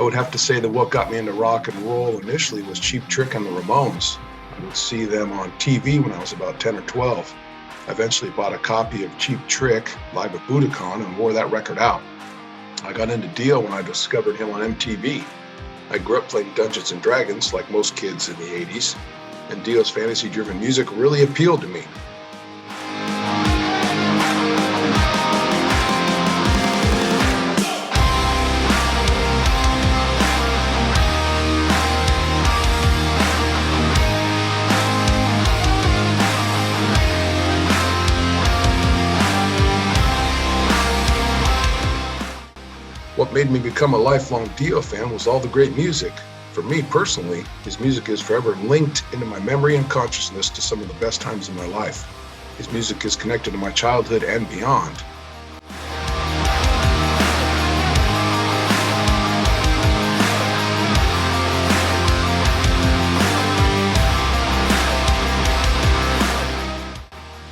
would have to say that what got me into rock and roll initially was Cheap Trick and the Ramones. I would see them on TV when I was about 10 or 12. I eventually bought a copy of Cheap Trick live at Budokan and wore that record out. I got into Dio when I discovered him on MTV. I grew up playing Dungeons and Dragons like most kids in the 80s, and Dio's fantasy-driven music really appealed to me. What made me become a lifelong Dio fan was all the great music. For me personally, his music is forever linked into my memory and consciousness to some of the best times in my life. His music is connected to my childhood and beyond.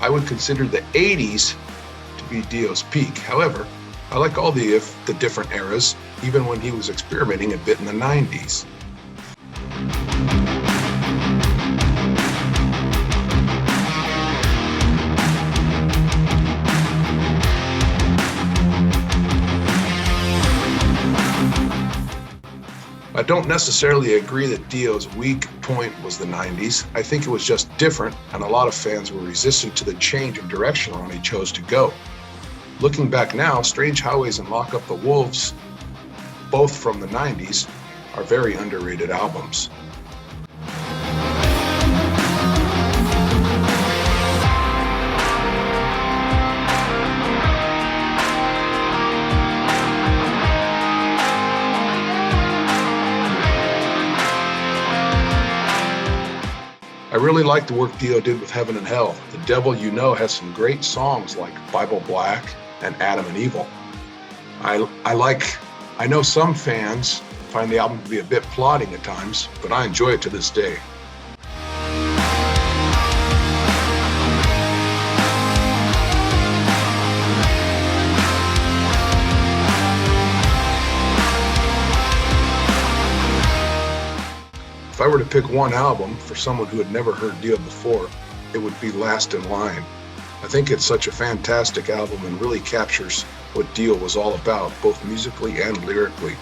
I would consider the 80s to be Dio's peak. However, I like all the different eras, even when he was experimenting a bit in the 90s. I don't necessarily agree that Dio's weak point was the 90s. I think it was just different, and a lot of fans were resistant to the change of direction Ronnie chose to go. Looking back now, Strange Highways and Lock Up the Wolves, both from the 90s, are very underrated albums. I really like the work Dio did with Heaven and Hell. The Devil You Know has some great songs like Bible Black and Adam and Evil. I know some fans find the album to be a bit plodding at times, but I enjoy it to this day. If I were to pick one album for someone who had never heard Dio before, it would be Last in Line. I think it's such a fantastic album and really captures what Dio was all about, both musically and lyrically.